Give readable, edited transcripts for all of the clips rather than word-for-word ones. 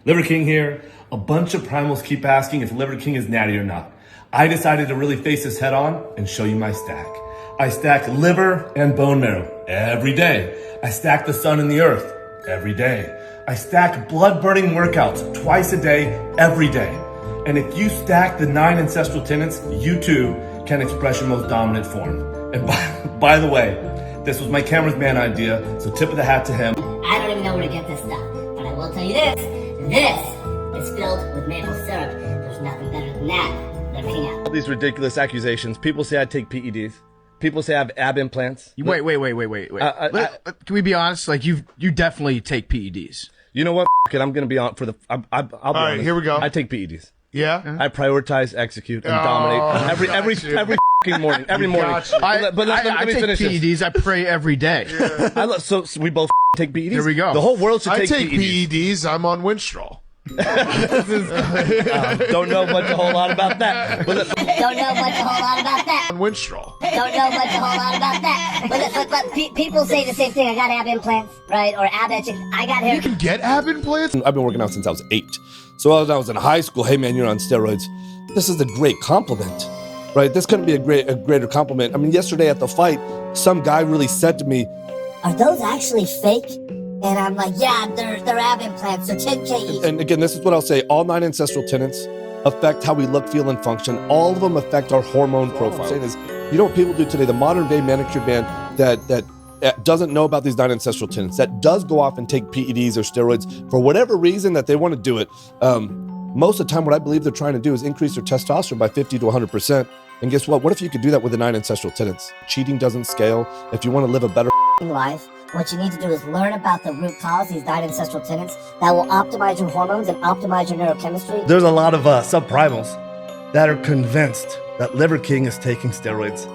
Liver King here. A bunch of primals keep asking if Liver King is natty or not. I decided to really face this head on and show you my stack. I stack liver and bone marrow every day. I stack the sun and the earth every day. I stack blood-burning workouts twice a day, every day. And if you stack the 9 ancestral tenets, you too can express your most dominant form. And by the way, this was my cameraman idea, so tip of the hat to him. I don't even know where to get this stuff, but I will tell you this is filled with maple syrup. There's nothing better than that. Liver King out. All these ridiculous accusations. People say I take PEDs. People say I have ab implants. Wait. Can we be honest? Like you definitely take PEDs. You know what? F it, I'm gonna be on for the. I'll be All right, honest. here we go. I take PEDs. Yeah? I prioritize, execute, and dominate every f***ing morning. Every morning. But let me take finish PEDs. this. I pray every day. So we both take PEDs. Here we go. The whole world should I take take PEDs. PEDs. I'm on Winstrol. Don't know much a whole lot about that. But Don't know much a whole lot about that. On Winstrol. Don't know much a whole lot about that. But people say the same thing. I got ab implants, right? Or ab etching. I got hair. You can get ab implants? I've been working out since I was 8. So when I was in high school, hey man, you're on steroids. This is a great compliment, right? This couldn't be a greater compliment. I mean, yesterday at the fight, some guy really said to me, Are those actually fake? And I'm like, yeah, they're ab implants. They're 10K each. and again, this is what I'll say, all 9 ancestral tenets affect how we look, feel, and function. All of them affect our hormone profile. What I'm saying is, you know what people do today, the modern day manicure band that doesn't know about these 9 ancestral tenets, that does go off and take PEDs or steroids for whatever reason that they want to do it. Most of the time, what I believe they're trying to do is increase their testosterone by 50 to 100%. And guess what? What if you could do that with the 9 ancestral tenets? Cheating doesn't scale. If you want to live a better Life, what you need to do is learn about the root cause, these 9 ancestral tenets, that will optimize your hormones and optimize your neurochemistry. there's a lot of subprimals that are convinced that Liver King is taking steroids,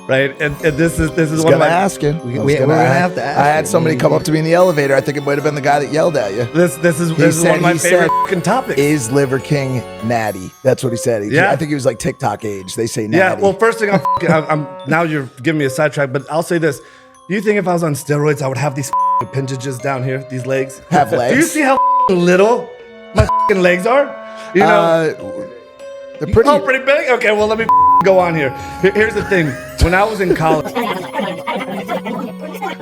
right? And this is one of my asking. We're gonna have to ask. I had somebody come up to me in the elevator. I think it might have been the guy that yelled at you. this is one of my favorite fucking topics. Is Liver King natty? That's what he said. Yeah. I think he was like TikTok age. They say natty. Yeah, well, first thing I'm now you're giving me a sidetrack, but I'll say this. Do you think if I was on steroids, I would have these appendages down here, these legs? Have legs? Do you see how little my legs are? You know, they're pretty. oh, pretty big? Okay, well, let me go on here. Here's the thing. When I was in college,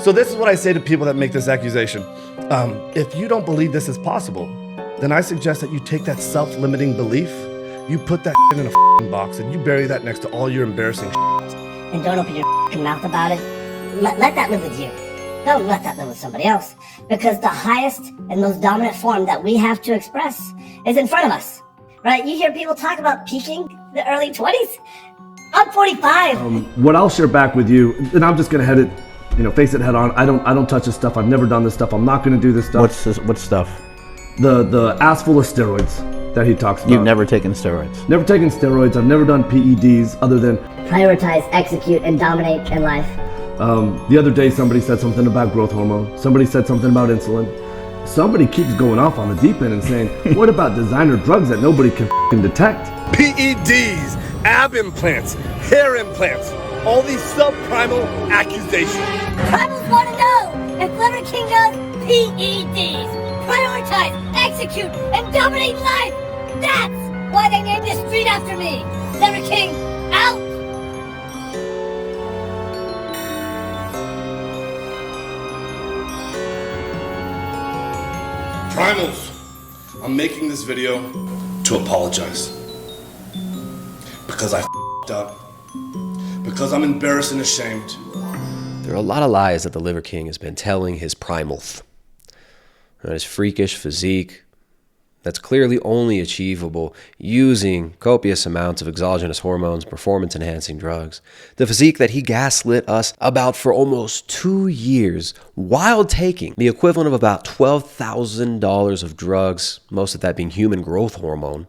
so this is what I say to people that make this accusation. If you don't believe this is possible, then I suggest that you take that self-limiting belief, you put that in a box, and you bury that next to all your embarrassing And don't open your mouth about it. Let that live with you. Don't let that live with somebody else. Because the highest and most dominant form that we have to express is in front of us. Right? You hear people talk about peaking the early 20s. I'm 45. What I'll share back with you, and I'm just gonna face it head on. I don't touch this stuff. I've never done this stuff. I'm not gonna do this stuff. What stuff? The ass full of steroids that he talks about. You've never taken steroids? Never taken steroids. I've never done PEDs other than Prioritize, execute, and dominate in life. the other day somebody said something about growth hormone. Somebody said something about insulin. Somebody keeps going off on the deep end and saying, what about designer drugs that nobody can f***ing detect? PEDs, ab implants, hair implants, all these subprimal accusations. Primals want to know if Liver King does PEDs. Prioritize, execute, and dominate life. That's why they named this street after me. Liver King, out. primals. I'm making this video to apologize. Because I f***ed up. Because I'm embarrassed and ashamed. There are a lot of lies that the Liver King has been telling his primalth. His freakish physique that's clearly only achievable using copious amounts of exogenous hormones, performance-enhancing drugs. The physique that he gaslit us about for almost 2 years while taking the equivalent of about $12,000 of drugs, most of that being human growth hormone,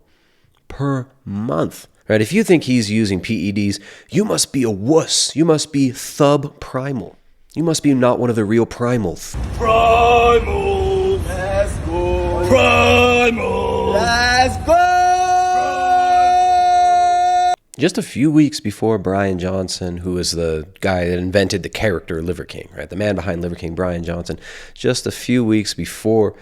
per month. Right? If you think he's using PEDs, you must be a wuss. You must be thub primal. You must be not one of the real primals. Primal, let's go. Primal, let's go. Just a few weeks before Brian Johnson, who is the guy that invented the character Liver King, right? The man behind Liver King, Brian Johnson, just a few weeks before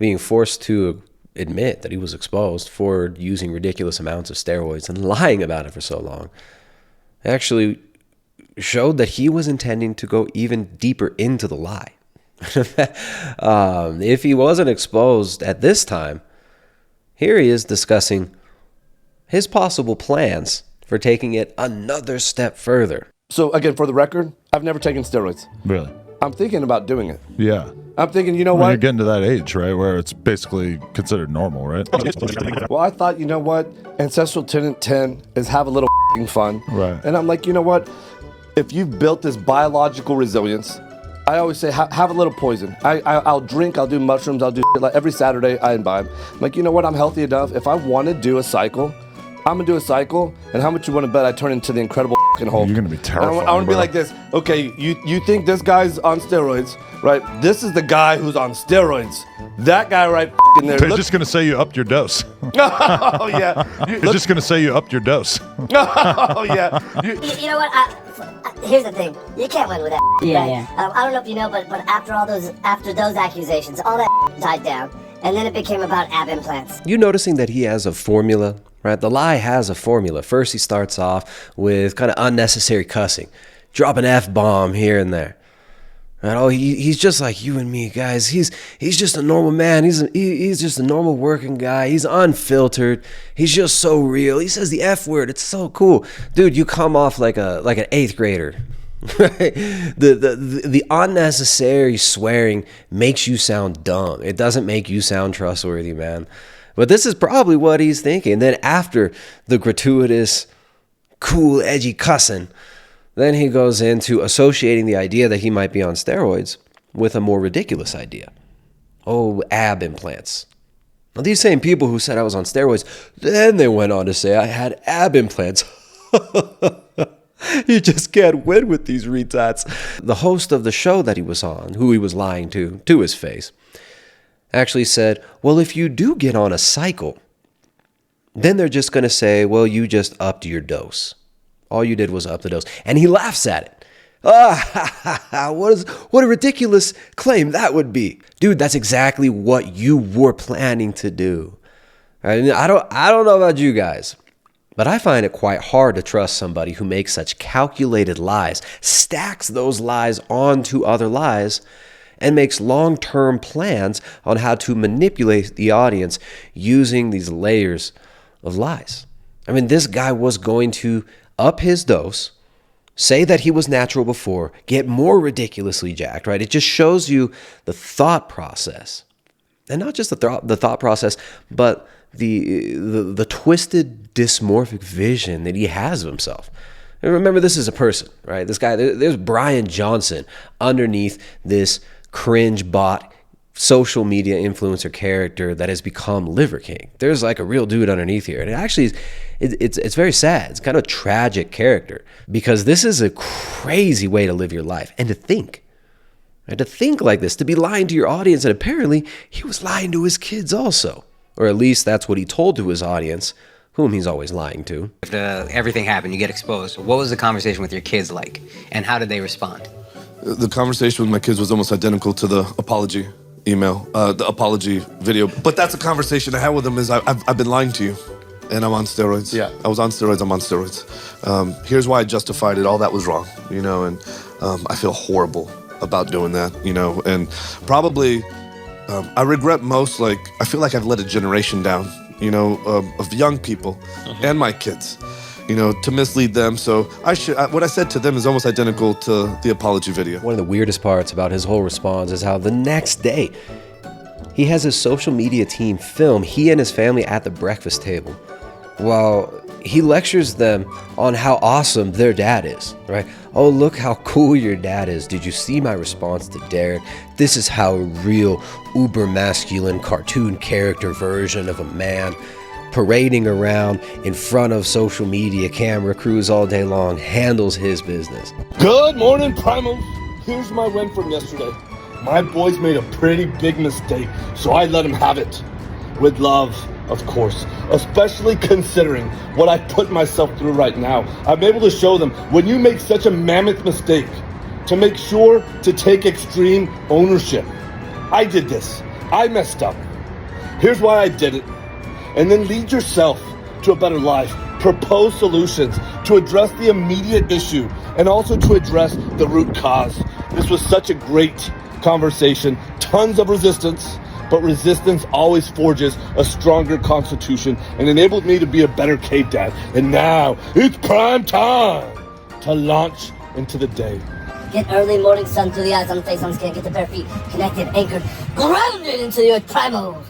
being forced to admit that he was exposed for using ridiculous amounts of steroids and lying about it for so long, actually showed that he was intending to go even deeper into the lie. If he wasn't exposed at this time, here he is discussing his possible plans for taking it another step further. So again, for the record, I've never taken steroids. Really? I'm thinking about doing it. Yeah. I'm thinking, you know When what? you're getting to that age, right, where it's basically considered normal, right? Well, I thought, you know what? Ancestral tenant 10 is have a little fun. Right. And I'm like, you know what? If you've built this biological resilience, I always say, have a little poison. I'll drink, I'll do mushrooms, I'll do shit. Like every Saturday I imbibe. I'm like, you know what? I'm healthy enough. If I want to do a cycle, I'm going to do a cycle. And how much you want to bet I turn into the Incredible Hulk? You're going to be terrified. I want to be like this. Okay, you think this guy's on steroids, right? This is the guy who's on steroids. That guy right in there. They're just going to say you upped your dose. Oh, yeah. They're just going to say you upped your dose. Oh, yeah. You know what? Here's the thing. You can't win with that. Yeah, right? yeah. I don't know if you know, but after those accusations, all that died down, and then it became about ab implants. You noticing that he has a formula, right? The lie has a formula. First, he starts off with kind of unnecessary cussing, drop an F-bomb here and there. Right? Oh, he's just like you and me, guys. He's just a normal man. He's just a normal working guy. He's unfiltered. He's just so real. He says the F word. It's so cool, dude. You come off like an 8th grader. The unnecessary swearing makes you sound dumb. It doesn't make you sound trustworthy, man. But this is probably what he's thinking. Then after the gratuitous, cool, edgy cussing, then he goes into associating the idea that he might be on steroids with a more ridiculous idea. Oh, ab implants. Now, these same people who said I was on steroids, then they went on to say I had ab implants. You just can't win with these retards. The host of the show that he was on, who he was lying to his face, actually said, well, if you do get on a cycle, then they're just going to say, well, you just upped your dose. All you did was up the dose. And he laughs at it. What a ridiculous claim that would be. Dude, that's exactly what you were planning to do. I don't know about you guys, but I find it quite hard to trust somebody who makes such calculated lies, stacks those lies onto other lies, and makes long-term plans on how to manipulate the audience using these layers of lies. I mean, this guy was going to up his dose, say that he was natural before, get more ridiculously jacked, right? It just shows you the thought process. And not just the thought process, but the twisted, dysmorphic vision that he has of himself. And remember, this is a person, right? This guy, there's Brian Johnson underneath this cringe bot social media influencer character that has become Liver King. There's like a real dude underneath here. And it actually it's very sad. It's kind of a tragic character because this is a crazy way to live your life and to think. Right? To think like this, to be lying to your audience. And apparently he was lying to his kids also. Or at least that's what he told to his audience, whom he's always lying to. If everything happened, you get exposed. What was the conversation with your kids like? And how did they respond? The conversation with my kids was almost identical to the apology email, the apology video. But that's a conversation I had with them is I've been lying to you and I'm on steroids. Yeah. I was on steroids, I'm on steroids. Here's why I justified it. All that was wrong, you know, and I feel horrible about doing that, you know, and probably I regret most, like, I feel like I've let a generation down, you know, of young people and my kids, you know, to mislead them. So what I said to them is almost identical to the apology video. One of the weirdest parts about his whole response is how the next day he has his social media team film he and his family at the breakfast table while he lectures them on how awesome their dad is, right? Oh, look how cool your dad is. Did you see my response to Derek? This is how a real uber masculine cartoon character version of a man parading around in front of social media camera crews all day long handles his business. Good morning, Primals. Here's my win from yesterday. My boys made a pretty big mistake, so I let them have it. With love, of course, especially considering what I put myself through right now. I'm able to show them when you make such a mammoth mistake, to make sure to take extreme ownership. I did this. I messed up. Here's why I did it. And then lead yourself to a better life. Propose solutions to address the immediate issue and also to address the root cause. This was such a great conversation. Tons of resistance, but resistance always forges a stronger constitution and enabled me to be a better cave dad. And now it's prime time to launch into the day. Get early morning sun through the eyes, on the face, on the skin. Get the bare feet connected, anchored, grounded into the earth primals.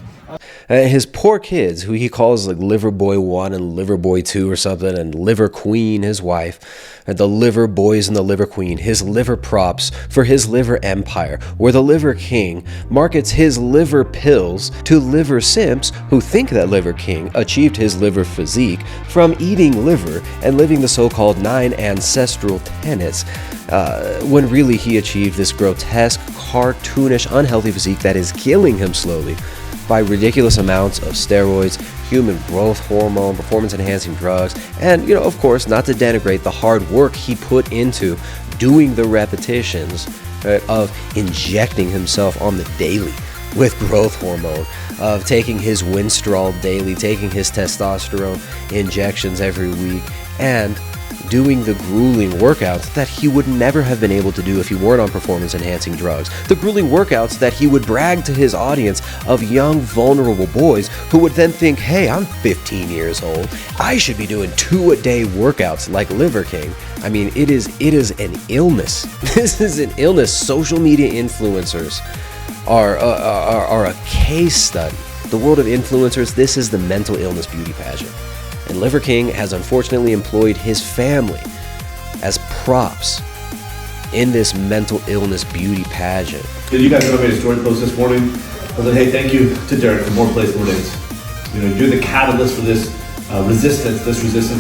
His poor kids, who he calls like Liver Boy 1 and Liver Boy 2 or something, and Liver Queen, his wife, and the Liver Boys and the Liver Queen, his liver props for his liver empire, where the Liver King markets his liver pills to liver simps who think that Liver King achieved his liver physique from eating liver and living the so-called 9 ancestral tenets, when really he achieved this grotesque, cartoonish, unhealthy physique that is killing him slowly by ridiculous amounts of steroids, human growth hormone, performance-enhancing drugs, and, of course, not to denigrate the hard work he put into doing the repetitions, right, of injecting himself on the daily with growth hormone, of taking his Winstrol daily, taking his testosterone injections every week, and doing the grueling workouts that he would never have been able to do if he weren't on performance-enhancing drugs. The grueling workouts that he would brag to his audience of young, vulnerable boys who would then think, hey, I'm 15 years old. I should be doing 2-a-day workouts like Liver King. I mean, it is an illness. This is an illness. Social media influencers are a case study. The world of influencers, this is the mental illness beauty pageant. And Liver King has unfortunately employed his family as props in this mental illness beauty pageant. Did you guys know I made a story post this morning? I said, hey, thank you to Derek for more place Mornings. You're the catalyst for this resistance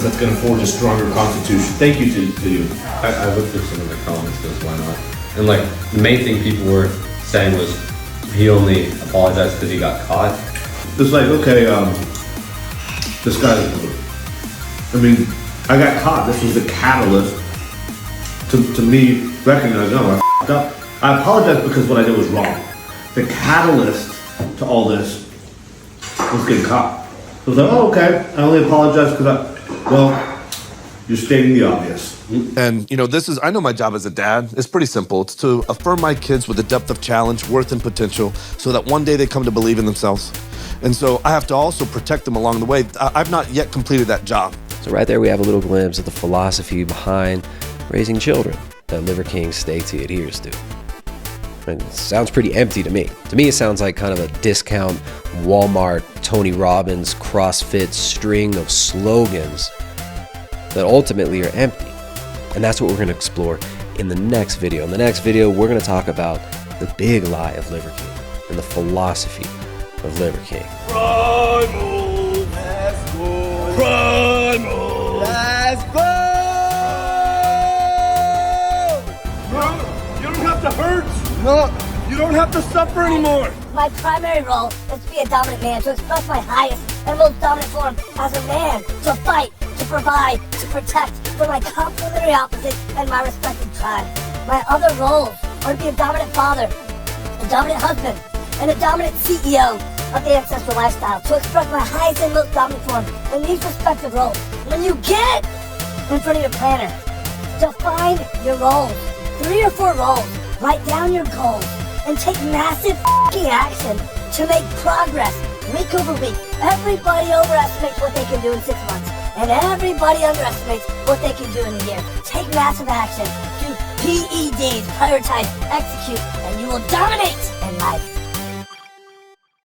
that's going to forge a stronger constitution. Thank you to you. I looked through some of the comments because why not? And like the main thing people were saying was he only apologized because he got caught. It's like, okay, this guy, I got caught. This was the catalyst to me recognizing, I f***ed up. I apologize because what I did was wrong. The catalyst to all this was getting caught. I was like, oh, okay, I only apologize because you're stating the obvious. And, I know my job as a dad. It's pretty simple. It's to affirm my kids with the depth of challenge, worth, and potential so that one day they come to believe in themselves. And so I have to also protect them along the way. I've not yet completed that job. So right there we have a little glimpse of the philosophy behind raising children that Liver King states he adheres to. And it sounds pretty empty to me. To me it sounds like kind of a discount Walmart, Tony Robbins, CrossFit string of slogans that ultimately are empty. And that's what we're going to explore in the next video. In the next video, we're going to talk about the big lie of Liver King and the philosophy of Liver King. Primal, let's go. Primal, let's go. You don't have to hurt. No, you don't have to suffer anymore. My primary role is to be a dominant man, to express my highest and most dominant form as a man, to fight, to provide, to protect for my complementary opposites and my respective tribe. My other roles are to be a dominant father, a dominant husband, and a dominant CEO of the ancestral lifestyle, to express my highest and most dominant form in these respective roles. When you get in front of your planner, define your roles, 3 or 4 roles, write down your goals, and take massive action to make progress week over week. Everybody overestimates what they can do in 6 months, and everybody underestimates what they can do in a year. Take massive action, do PEDs, prioritize, execute, and you will dominate in life.